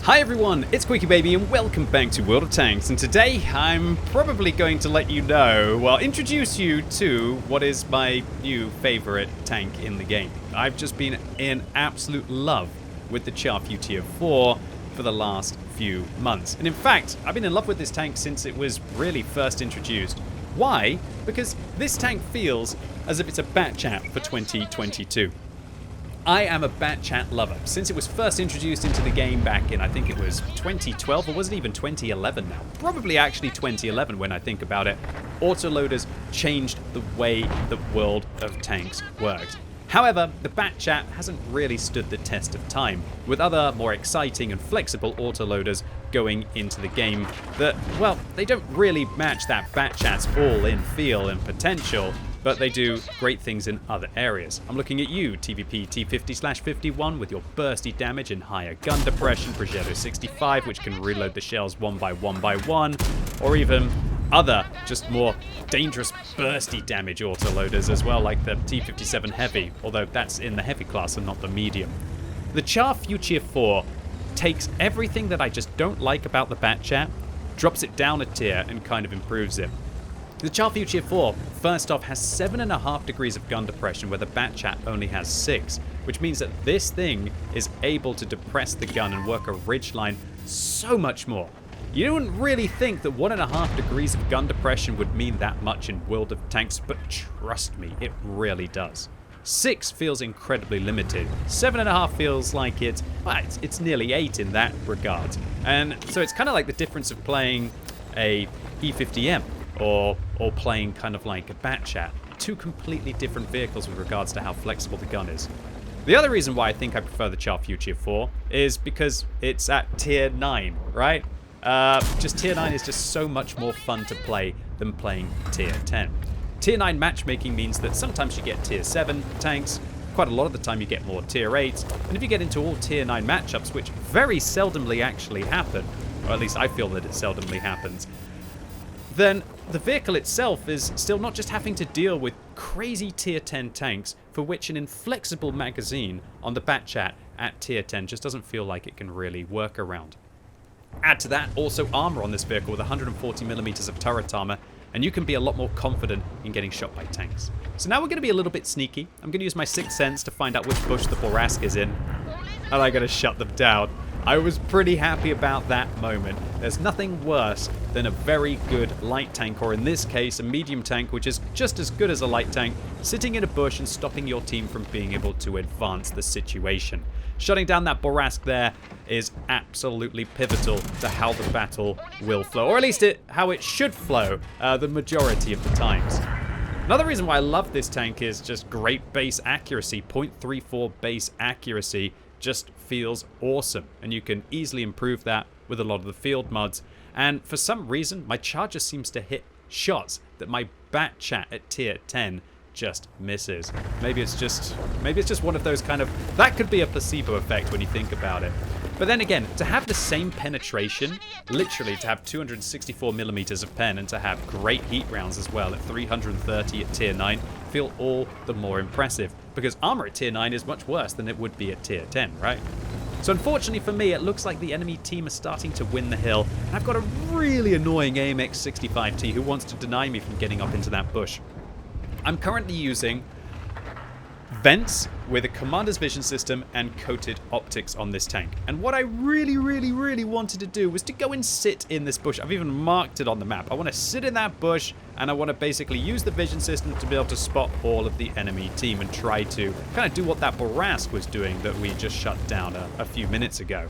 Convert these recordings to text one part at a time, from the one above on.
Hi everyone, it's QuickyBaby and welcome back to World of Tanks, and today I'm probably going to let you know, well, introduce you to what is my new favorite tank in the game. I've just been in absolute love with the Char Futur 4 for the last few months. And in fact, I've been in love with this tank since it was really first introduced. Why? Because this tank feels as if it's a bat chat for 2022. I am a bat chat lover. Since it was first introduced into the game back in, I think it was 2012, or was it even 2011 now? Probably actually 2011 when I think about it. Autoloaders changed the way the world of tanks worked. However, the bat chat hasn't really stood the test of time, with other more exciting and flexible autoloaders going into the game that, well, they don't really match that bat chat's all-in feel and potential, but they do great things in other areas. I'm looking at you, TVP T50/51, with your bursty damage and higher gun depression, Progetto 65, which can reload the shells one by one, or even other, just more dangerous bursty damage autoloaders as well, like the T57 Heavy, although that's in the heavy class and not the medium. The Char Futur 4 takes everything that I just don't like about the bat chat, drops it down a tier, and kind of improves it. The Char Futur 4, first off, has 7.5 degrees of gun depression where the bat chat only has 6, which means that this thing is able to depress the gun and work a ridgeline so much more. You wouldn't really think that 1.5 degrees of gun depression would mean that much in World of Tanks, but trust me, it really does. 6 feels incredibly limited. 7.5 feels like it's nearly 8 in that regard. And so it's kind of like the difference of playing a E50M or playing kind of like a bat chat. Two completely different vehicles with regards to how flexible the gun is. The other reason why I think I prefer the Char Futur 4 is because it's at tier 9, right? Just tier 9 is just so much more fun to play than playing tier 10. Tier 9 matchmaking means that sometimes you get tier 7 tanks, quite a lot of the time you get more tier 8s, and if you get into all tier 9 matchups, which very seldomly actually happen, or at least I feel that it seldomly happens, then the vehicle itself is still not just having to deal with crazy tier 10 tanks for which an inflexible magazine on the bat chat at tier 10 just doesn't feel like it can really work around. Add to that also armor on this vehicle with 140mm of turret armor, and you can be a lot more confident in getting shot by tanks. So now we're going to be a little bit sneaky. I'm going to use my sixth sense to find out which bush the Borask is in, and I'm going to shut them down. I was pretty happy about that moment. There's nothing worse than a very good light tank, or in this case, a medium tank, which is just as good as a light tank, sitting in a bush and stopping your team from being able to advance the situation. Shutting down that Borask there is absolutely pivotal to how the battle will flow, or at least how it should flow the majority of the times. Another reason why I love this tank is just great base accuracy. 0.34 base accuracy just feels awesome, and you can easily improve that with a lot of the field mods. And for some reason, my Charger seems to hit shots that my bat chat at tier 10 just misses. Maybe it's just one of those kind of, that could be a placebo effect when you think about it. But then again, to have the same penetration, literally to have 264mm of pen and to have great heat rounds as well at 330 at tier 9, feel all the more impressive, because armor at tier 9 is much worse than it would be at tier 10, right? So unfortunately for me, it looks like the enemy team is starting to win the hill, and I've got a really annoying AMX65T who wants to deny me from getting up into that bush. I'm currently using vents with a commander's vision system and coated optics on this tank. And what I really wanted to do was to go and sit in this bush. I've even marked it on the map. I want to sit in that bush, and I want to basically use the vision system to be able to spot all of the enemy team and try to kind of do what that Borask was doing that we just shut down a few minutes ago.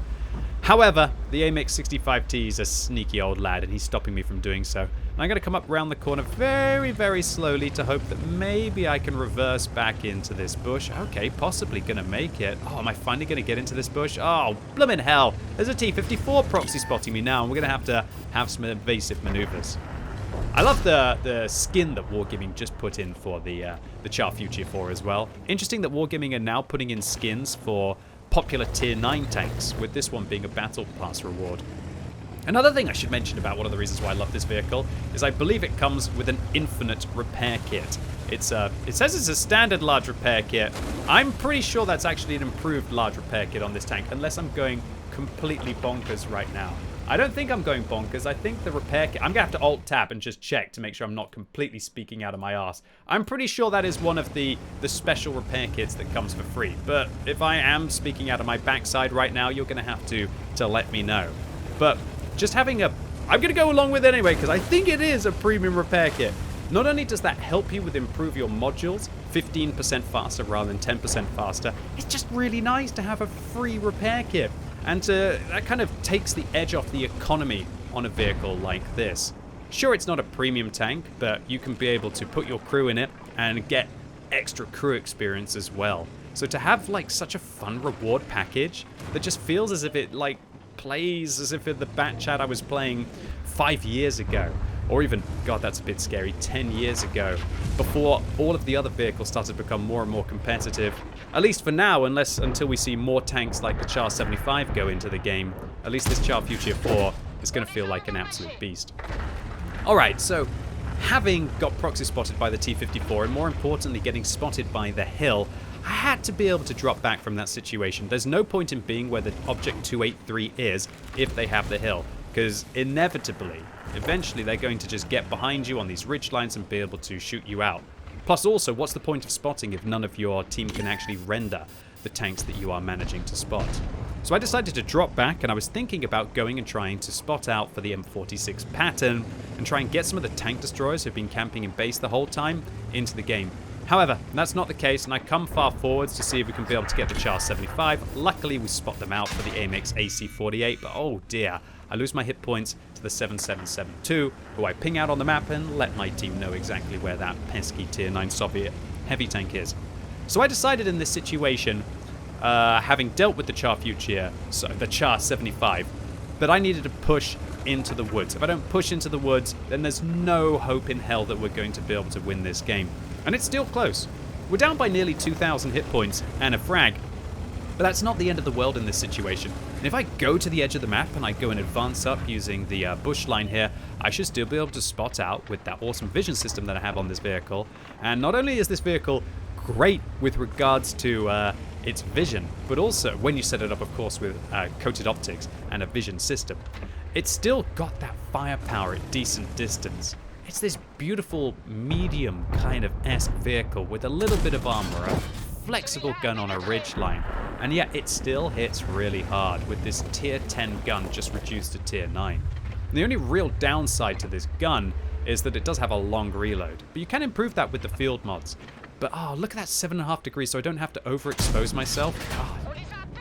However, the AMX65T is a sneaky old lad, and he's stopping me from doing so. And I'm going to come up around the corner very slowly to hope that maybe I can reverse back into this bush. Okay, possibly going to make it. Oh, am I finally going to get into this bush? Oh, bloomin' hell. There's a T-54 proxy spotting me now, and we're going to have some evasive maneuvers. I love the skin that Wargaming just put in for the Char Futur 4 as well. Interesting that Wargaming are now putting in skins for popular tier 9 tanks, with this one being a battle pass reward. Another thing I should mention about one of the reasons why I love this vehicle is I believe it comes with an infinite repair kit. It says it's a standard large repair kit. I'm pretty sure that's actually an improved large repair kit on this tank, unless I'm going completely bonkers right now. I don't think I'm going bonkers. I think the repair kit... I'm going to have to alt-tab and just check to make sure I'm not completely speaking out of my arse. I'm pretty sure that is one of the special repair kits that comes for free. But if I am speaking out of my backside right now, you're going to have to let me know. But just having a... I'm going to go along with it anyway, because I think it is a premium repair kit. Not only does that help you with improve your modules, 15% faster rather than 10% faster, it's just really nice to have a free repair kit. And that kind of takes the edge off the economy on a vehicle like this. Sure, it's not a premium tank, but you can be able to put your crew in it and get extra crew experience as well. So to have like such a fun reward package that just feels as if it like plays as if in the bat chat I was playing 5 years ago. Or even, God, that's a bit scary, 10 years ago, before all of the other vehicles started to become more and more competitive. At least for now, until we see more tanks like the Char 75 go into the game, at least this Char Futur 4 is going to feel like an absolute beast. Alright, so having got proxy spotted by the T-54, and more importantly getting spotted by the hill, I had to be able to drop back from that situation. There's no point in being where the Object 283 is if they have the hill, because inevitably, eventually they're going to just get behind you on these ridge lines and be able to shoot you out. Plus also, what's the point of spotting if none of your team can actually render the tanks that you are managing to spot? So I decided to drop back, and I was thinking about going and trying to spot out for the M46 pattern and try and get some of the tank destroyers who've been camping in base the whole time into the game. However, that's not the case, and I come far forwards to see if we can be able to get the Char 75. Luckily, we spot them out for the AMX AC48, but oh dear, I lose my hit points to the 7772, who I ping out on the map and let my team know exactly where that pesky Tier 9 Soviet heavy tank is. So I decided in this situation, having dealt with the Char Futur, so the Char 75, that I needed to push into the woods. If I don't push into the woods, then there's no hope in hell that we're going to be able to win this game. And it's still close. We're down by nearly 2,000 hit points and a frag. But that's not the end of the world in this situation. And if I go to the edge of the map and I go and advance up using the bush line here, I should still be able to spot out with that awesome vision system that I have on this vehicle. And not only is this vehicle great with regards to its vision, but also when you set it up, of course, with coated optics and a vision system, it's still got that firepower at decent distance. It's this beautiful medium kind of esque vehicle with a little bit of armor, a flexible gun on a ridge line, and yet it still hits really hard with this tier 10 gun just reduced to tier 9. And the only real downside to this gun is that it does have a long reload, but you can improve that with the field mods. But oh, look at that 7.5 degrees, so I don't have to overexpose myself. Oh,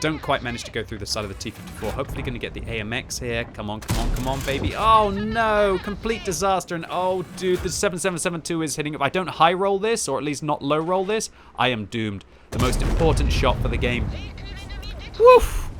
don't quite manage to go through the side of the T-54. Hopefully going to get the AMX here. Come on, come on, come on, baby. Oh no, complete disaster. And oh dude, the 7772 is hitting. If I don't high roll this, or at least not low roll this, I am doomed. The most important shot for the game. Woof!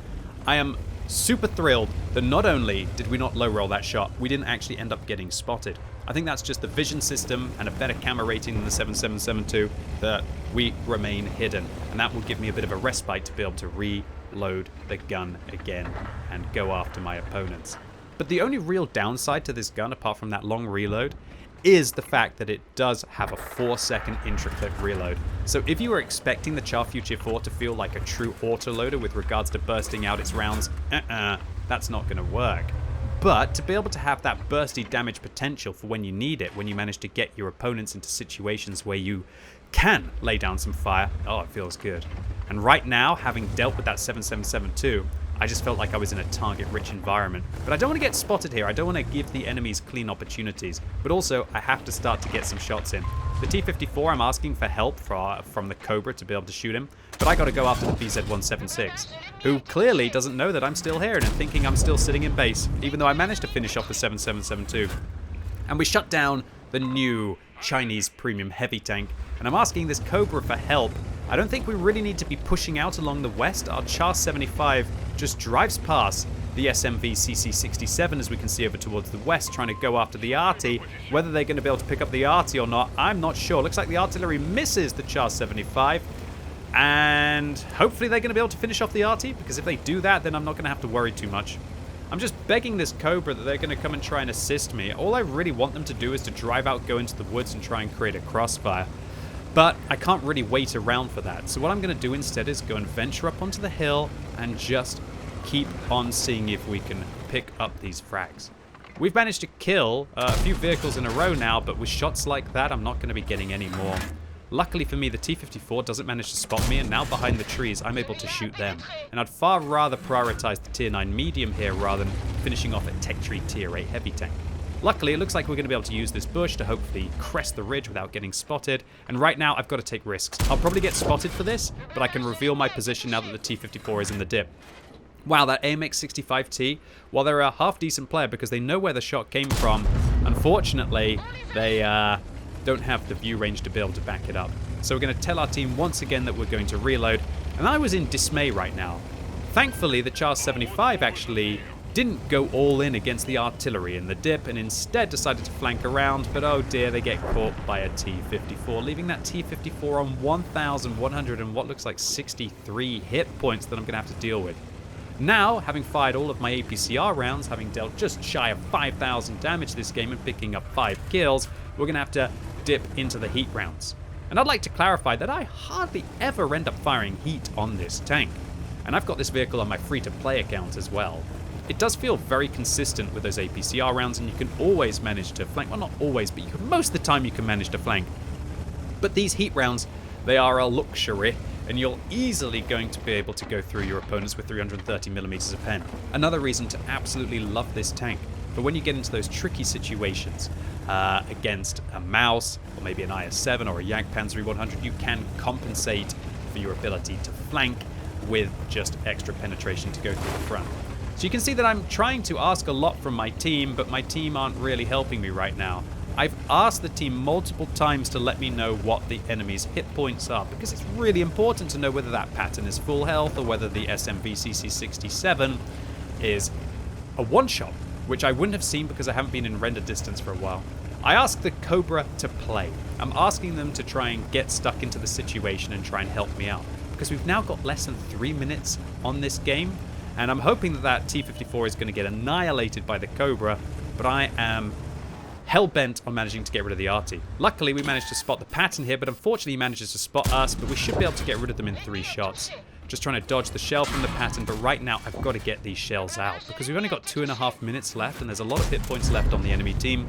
I am super thrilled that not only did we not low roll that shot, we didn't actually end up getting spotted. I think that's just the vision system and a better camera rating than the 7772 that we remain hidden. And that will give me a bit of a respite to be able to reload the gun again and go after my opponents. But the only real downside to this gun, apart from that long reload, is the fact that it does have a 4-second intra-clip reload. So if you were expecting the Char Futur 4 to feel like a true autoloader with regards to bursting out its rounds, that's not going to work. But to be able to have that bursty damage potential for when you need it, when you manage to get your opponents into situations where you can lay down some fire, oh, it feels good. And right now, having dealt with that 7772, I just felt like I was in a target-rich environment. But I don't want to get spotted here. I don't want to give the enemies clean opportunities. But also, I have to start to get some shots in. The T-54, I'm asking for help from the Cobra to be able to shoot him. But I got to go after the BZ-176, who clearly doesn't know that I'm still here and thinking I'm still sitting in base, even though I managed to finish off the 7772. And we shut down the new Chinese premium heavy tank. And I'm asking this Cobra for help. I don't think we really need to be pushing out along the west. Our Char 75 just drives past the SMV CC67, as we can see over towards the west, trying to go after the arty. Whether they're going to be able to pick up the arty or not, I'm not sure. Looks like the artillery misses the Char 75. And hopefully they're going to be able to finish off the arty, because if they do that, then I'm not going to have to worry too much. I'm just begging this Cobra that they're going to come and try and assist me. All I really want them to do is to drive out, go into the woods, and try and create a crossfire. But I can't really wait around for that. So what I'm going to do instead is go and venture up onto the hill and just keep on seeing if we can pick up these frags. We've managed to kill a few vehicles in a row now, but with shots like that, I'm not going to be getting any more. Luckily for me, the T-54 doesn't manage to spot me, and now behind the trees, I'm able to shoot them. And I'd far rather prioritize the Tier 9 medium here rather than finishing off a Tech Tree Tier 8 heavy tank. Luckily, it looks like we're going to be able to use this bush to hopefully crest the ridge without getting spotted. And right now, I've got to take risks. I'll probably get spotted for this, but I can reveal my position now that the T-54 is in the dip. Wow, that AMX-65T, while they're a half-decent player because they know where the shot came from, unfortunately, they don't have the view range to be able to back it up. So we're going to tell our team once again that we're going to reload. And I was in dismay right now. Thankfully, the Char 75 actually didn't go all in against the artillery in the dip and instead decided to flank around, but oh dear, they get caught by a T-54, leaving that T-54 on 1,100 and what looks like 63 hit points that I'm going to have to deal with. Now, having fired all of my APCR rounds, having dealt just shy of 5,000 damage this game and picking up 5 kills, we're going to have to dip into the heat rounds. And I'd like to clarify that I hardly ever end up firing heat on this tank. And I've got this vehicle on my free-to-play account as well. It does feel very consistent with those APCR rounds, and you can always manage to flank. Well, not always, but most of the time you can manage to flank. But these heat rounds, they are a luxury, and you're easily going to be able to go through your opponents with 330mm of pen. Another reason to absolutely love this tank. But when you get into those tricky situations against a Mouse, or maybe an IS-7 or a Jagdpanzer 100, you can compensate for your ability to flank with just extra penetration to go through the front. So you can see that I'm trying to ask a lot from my team, but my team aren't really helping me right now. I've asked the team multiple times to let me know what the enemy's hit points are, because it's really important to know whether that pattern is full health or whether the SMV CC67 is a one-shot, which I wouldn't have seen because I haven't been in render distance for a while. I asked the Cobra to play. I'm asking them to try and get stuck into the situation and try and help me out, because we've now got less than 3 minutes on this game, and I'm hoping that that T-54 is going to get annihilated by the Cobra, but I am hell-bent on managing to get rid of the RT. Luckily, we managed to spot the pattern here, but unfortunately he manages to spot us, but we should be able to get rid of them in 3 shots. Just trying to dodge the shell from the pattern, but right now I've got to get these shells out, because we've only got 2.5 minutes left, and there's a lot of hit points left on the enemy team.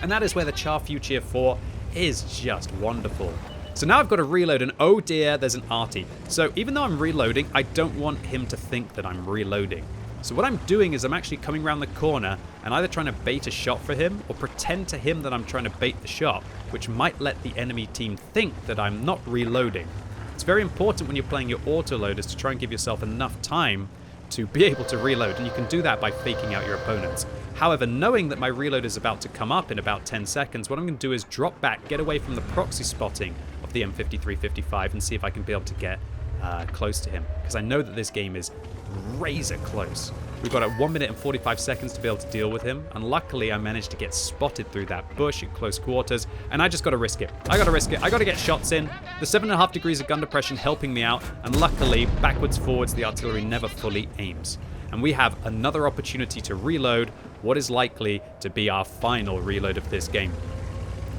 And that is where the Char Futur 4 is just wonderful. So now I've got to reload, and oh dear, there's an arty. So even though I'm reloading, I don't want him to think that I'm reloading. So what I'm doing is I'm actually coming around the corner and either trying to bait a shot for him or pretend to him that I'm trying to bait the shot, which might let the enemy team think that I'm not reloading. It's very important when you're playing your autoloaders to try and give yourself enough time to be able to reload, and you can do that by faking out your opponents. However, knowing that my reload is about to come up in about 10 seconds, what I'm going to do is drop back, get away from the proxy spotting of the M5355 and see if I can be able to get close to him, because I know that this game is razor close. We've got 1 minute and 45 seconds to be able to deal with him, and luckily I managed to get spotted through that bush at close quarters, and I just got to risk it. I got to risk it. I got to get shots in. The 7.5 degrees of gun depression helping me out, and luckily, backwards, forwards, the artillery never fully aims. And we have another opportunity to reload what is likely to be our final reload of this game.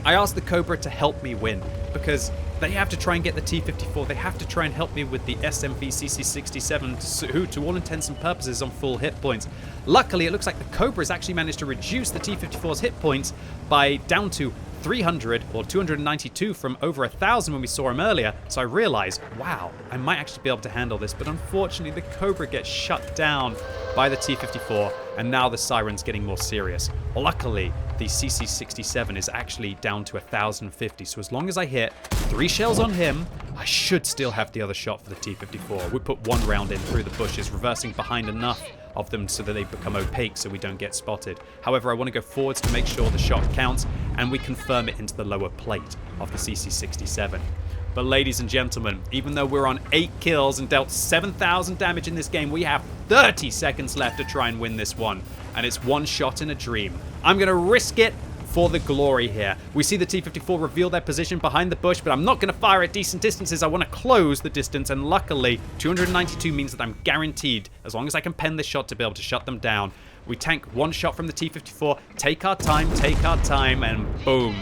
I asked the Cobra to help me win, because they have to try and get the T-54. They have to try and help me with the SMV CC67, who, to all intents and purposes, is on full hit points. Luckily, it looks like the Cobra has actually managed to reduce the T-54's hit points by down to 300 or 292 from over 1,000 when we saw him earlier. So I realized, wow, I might actually be able to handle this. But unfortunately, the Cobra gets shut down by the T-54, and now the Siren's getting more serious. Luckily, the CC67 is actually down to 1,050. So as long as I hit 3 shells on him, I should still have the other shot for the T-54. We put 1 round in through the bushes, reversing behind enough of them so that they become opaque so we don't get spotted. However, I want to go forwards to make sure the shot counts, and we confirm it into the lower plate of the CC67. But ladies and gentlemen, even though we're on 8 kills and dealt 7,000 damage in this game, we have 30 seconds left to try and win this one. And it's one shot in a dream. I'm going to risk it for the glory here. We see the T-54 reveal their position behind the bush, but I'm not going to fire at decent distances. I want to close the distance, and luckily, 292 means that I'm guaranteed, as long as I can pen this shot, to be able to shut them down. We tank 1 shot from the T-54, take our time, and boom.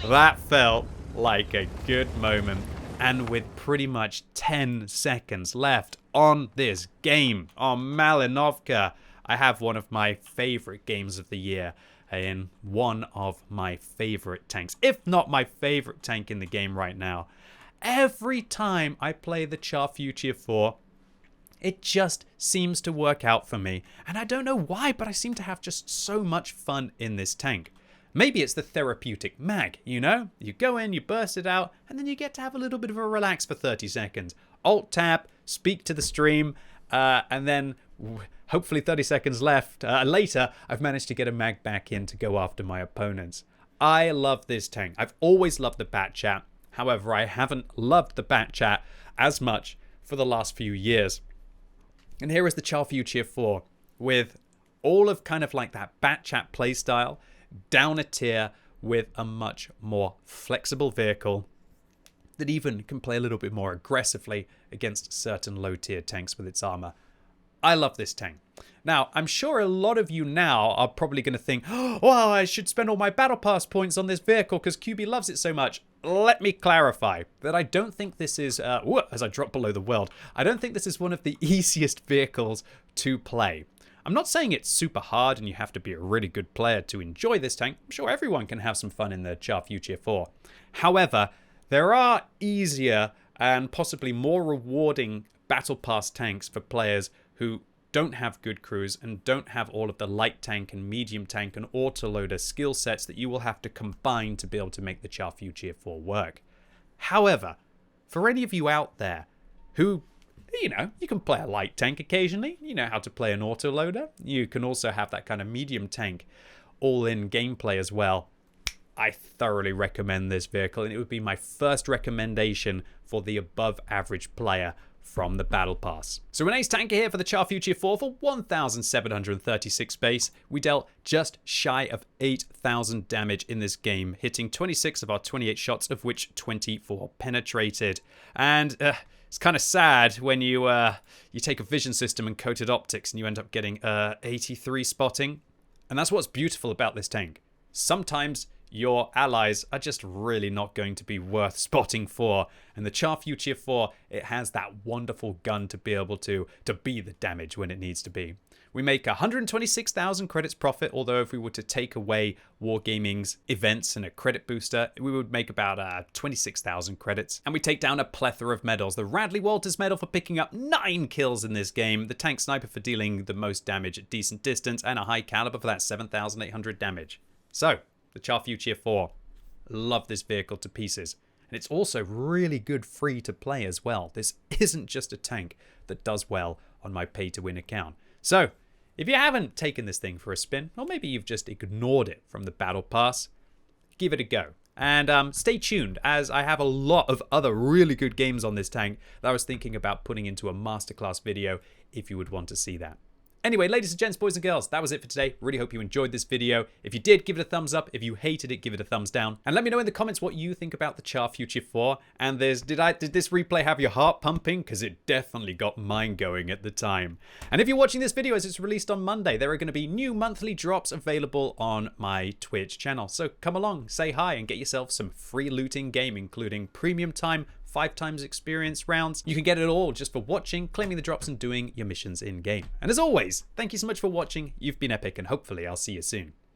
That felt like a good moment. And with pretty much 10 seconds left, on this game, on Malinovka. I have one of my favorite games of the year in one of my favorite tanks, if not my favorite tank in the game right now. Every time I play the Char Futur 4, it just seems to work out for me. And I don't know why, but I seem to have just so much fun in this tank. Maybe it's the therapeutic mag, you know? You go in, you burst it out, and then you get to have a little bit of a relax for 30 seconds. Alt-tab, speak to the stream, and then hopefully 30 seconds later, I've managed to get a mag back in to go after my opponents. I love this tank. I've always loved the bat chat. However, I haven't loved the bat chat as much for the last few years. And here is the Char Futur 4 with all of kind of like that bat chat playstyle down a tier with a much more flexible vehicle that even can play a little bit more aggressively against certain low tier tanks with its armor. I love this tank. Now, I'm sure a lot of you now are probably going to think, oh, I should spend all my battle pass points on this vehicle because QB loves it so much. Let me clarify that I don't think this is, as I drop below the world, I don't think this is one of the easiest vehicles to play. I'm not saying it's super hard and you have to be a really good player to enjoy this tank. I'm sure everyone can have some fun in the Char Futur 4. However, there are easier and possibly more rewarding battle pass tanks for players who don't have good crews and don't have all of the light tank and medium tank and autoloader skill sets that you will have to combine to be able to make the Char Futur 4 work. However, for any of you out there who, you know, you can play a light tank occasionally, you know how to play an autoloader, you can also have that kind of medium tank all-in gameplay as well, I thoroughly recommend this vehicle, and it would be my first recommendation for the above average player from the Battle Pass. So an ace tanker here for the Char Futur 4 for 1,736 base. We dealt just shy of 8,000 damage in this game, hitting 26 of our 28 shots, of which 24 penetrated. And it's kind of sad when you take a vision system and coated optics and you end up getting 83 spotting. And that's what's beautiful about this tank. Sometimes your allies are just really not going to be worth spotting for. And the Char Futur 4, it has that wonderful gun to be able to be the damage when it needs to be. We make 126,000 credits profit, although if we were to take away Wargaming's events and a credit booster, we would make about 26,000 credits. And we take down a plethora of medals. The Radley Walters medal for picking up 9 kills in this game, the Tank Sniper for dealing the most damage at decent distance, and a high caliber for that 7,800 damage. So, the Char Futur 4. Love this vehicle to pieces. And it's also really good free to play as well. This isn't just a tank that does well on my pay to win account. So, if you haven't taken this thing for a spin, or maybe you've just ignored it from the Battle Pass, give it a go. And stay tuned, as I have a lot of other really good games on this tank that I was thinking about putting into a masterclass video if you would want to see that. Anyway, ladies and gents, boys and girls, that was it for today. Really hope you enjoyed this video. If you did, give it a thumbs up. If you hated it, give it a thumbs down. And let me know in the comments what you think about the Char Futur 4. And did this replay have your heart pumping? Because it definitely got mine going at the time. And if you're watching this video as it's released on Monday, there are going to be new monthly drops available on my Twitch channel. So come along, say hi, and get yourself some free loot in game, including premium time, 5x experience rounds. You can get it all just for watching, claiming the drops, and doing your missions in game. And as always, thank you so much for watching. You've been epic, and hopefully I'll see you soon.